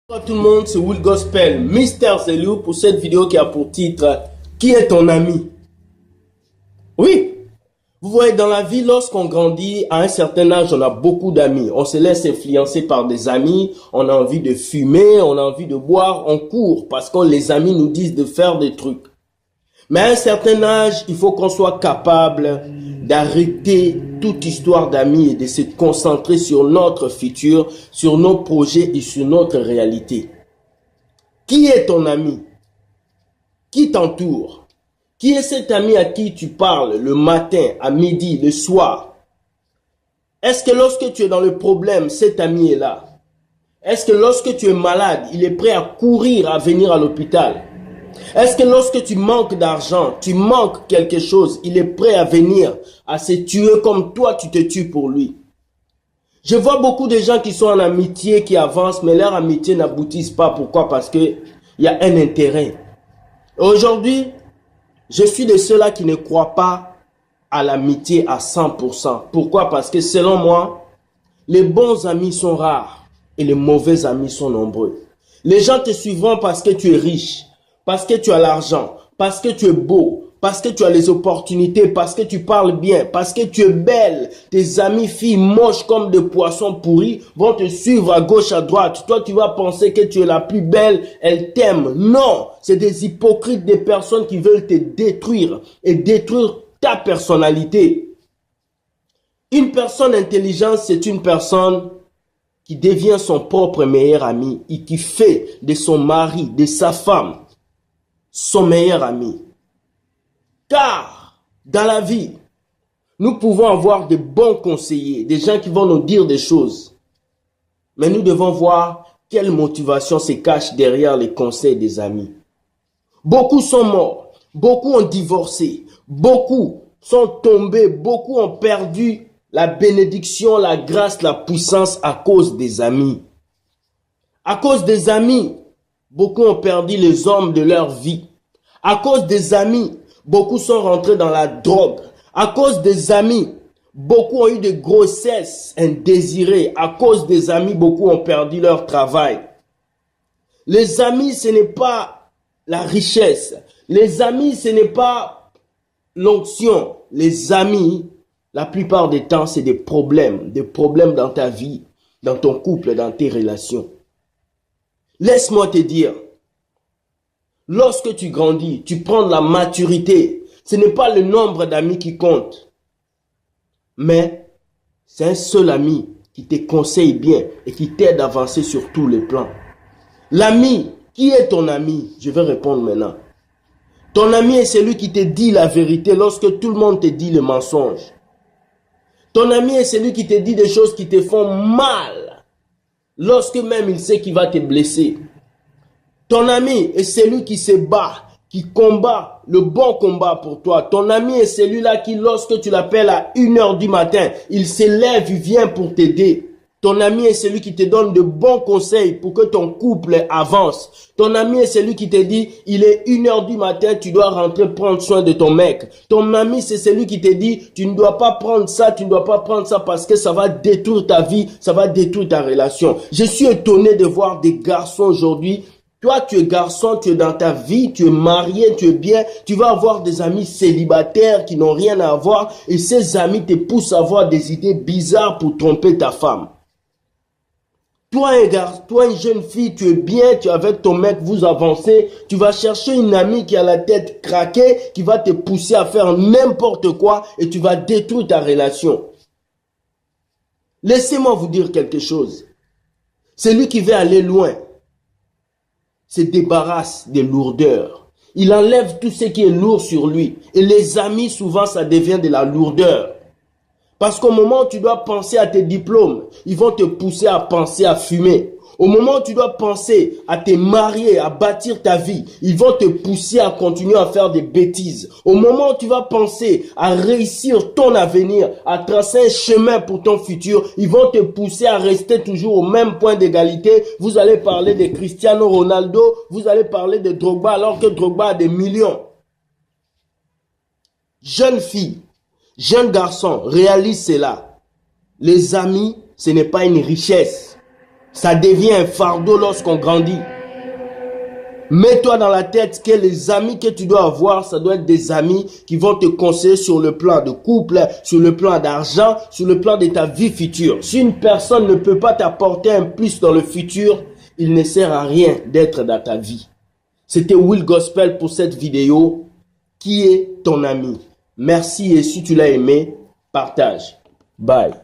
Bonjour à tout le monde, c'est Will Gospel, Mister Zelou pour cette vidéo qui a pour titre « Qui est ton ami ?» Oui, vous voyez, dans la vie, lorsqu'on grandit, à un certain âge, on a beaucoup d'amis. On se laisse influencer par des amis, on a envie de fumer, on a envie de boire, on court parce que les amis nous disent de faire des trucs. Mais à un certain âge, il faut qu'on soit capable d'arrêter toute histoire d'amis et de se concentrer sur notre futur, sur nos projets et sur notre réalité. Qui est ton ami? Qui t'entoure? Qui est cet ami à qui tu parles le matin, à midi, le soir? Est-ce que lorsque tu es dans le problème, cet ami est là? Est-ce que lorsque tu es malade, il est prêt à courir, à venir à l'hôpital? Est-ce que lorsque tu manques d'argent, tu manques quelque chose, il est prêt à venir, à se tuer comme toi tu te tues pour lui? Je vois beaucoup de gens qui sont en amitié, qui avancent, mais leur amitié n'aboutissent pas. Pourquoi? Parce qu'il y a un intérêt. Aujourd'hui, je suis de ceux-là qui ne croient pas à l'amitié à 100%. Pourquoi? Parce que selon moi, les bons amis sont rares et les mauvais amis sont nombreux. Les gens te suivront parce que tu es riche, parce que tu as l'argent, parce que tu es beau, parce que tu as les opportunités, parce que tu parles bien, parce que tu es belle. Tes amis filles moches comme des poissons pourris vont te suivre à gauche, à droite. Toi, tu vas penser que tu es la plus belle, elles t'aiment. Non, c'est des hypocrites, des personnes qui veulent te détruire et détruire ta personnalité. Une personne intelligente, c'est une personne qui devient son propre meilleur ami et qui fait de son mari, de sa femme, son meilleur ami. Car dans la vie, nous pouvons avoir de bons conseillers, des gens qui vont nous dire des choses. Mais nous devons voir quelle motivation se cache derrière les conseils des amis. Beaucoup sont morts, beaucoup ont divorcé, beaucoup sont tombés, beaucoup ont perdu la bénédiction, la grâce, la puissance à cause des amis. À cause des amis, beaucoup ont perdu les hommes de leur vie. À cause des amis, beaucoup sont rentrés dans la drogue. À cause des amis, beaucoup ont eu de grossesses indésirées. À cause des amis, beaucoup ont perdu leur travail. Les amis, ce n'est pas la richesse. Les amis, ce n'est pas l'onction. Les amis, la plupart des temps, c'est des problèmes dans ta vie, dans ton couple, dans tes relations. Laisse-moi te dire, lorsque tu grandis, tu prends de la maturité. Ce n'est pas le nombre d'amis qui compte. Mais c'est un seul ami qui te conseille bien et qui t'aide à avancer sur tous les plans. L'ami, qui est ton ami? Je vais répondre maintenant. Ton ami est celui qui te dit la vérité lorsque tout le monde te dit le mensonge. Ton ami est celui qui te dit des choses qui te font mal lorsque même il sait qu'il va te blesser. Ton ami est celui qui se bat, qui combat le bon combat pour toi. Ton ami est celui-là qui, lorsque tu l'appelles à 1 h du matin, il se lève, il vient pour t'aider. Ton ami est celui qui te donne de bons conseils pour que ton couple avance. Ton ami est celui qui te dit, il est 1 h du matin, tu dois rentrer prendre soin de ton mec. Ton ami, c'est celui qui te dit, tu ne dois pas prendre ça, tu ne dois pas prendre ça parce que ça va détruire ta vie, ça va détruire ta relation. Je suis étonné de voir des garçons aujourd'hui. Toi, tu es garçon, tu es dans ta vie, tu es marié, tu es bien. Tu vas avoir des amis célibataires qui n'ont rien à avoir. Et ces amis te poussent à avoir des idées bizarres pour tromper ta femme. Toi, un garçon, toi, une jeune fille, tu es bien, tu es avec ton mec, vous avancez. Tu vas chercher une amie qui a la tête craquée, qui va te pousser à faire n'importe quoi et tu vas détruire ta relation. Laissez-moi vous dire quelque chose. Celui qui veut aller loin se débarrasse des lourdeurs. Il enlève tout ce qui est lourd sur lui. Et les amis, souvent, ça devient de la lourdeur. Parce qu'au moment où tu dois penser à tes diplômes, ils vont te pousser à penser à fumer. Au moment où tu dois penser à te marier, à bâtir ta vie, ils vont te pousser à continuer à faire des bêtises. Au moment où tu vas penser à réussir ton avenir, à tracer un chemin pour ton futur, ils vont te pousser à rester toujours au même point d'égalité. Vous allez parler de Cristiano Ronaldo, vous allez parler de Drogba alors que Drogba a des millions. Jeune fille, jeune garçon, réalise cela. Les amis, ce n'est pas une richesse. Ça devient un fardeau lorsqu'on grandit. Mets-toi dans la tête que les amis que tu dois avoir, ça doit être des amis qui vont te conseiller sur le plan de couple, sur le plan d'argent, sur le plan de ta vie future. Si une personne ne peut pas t'apporter un plus dans le futur, il ne sert à rien d'être dans ta vie. C'était Will Gospel pour cette vidéo. Qui est ton ami? Merci et si tu l'as aimé, partage. Bye.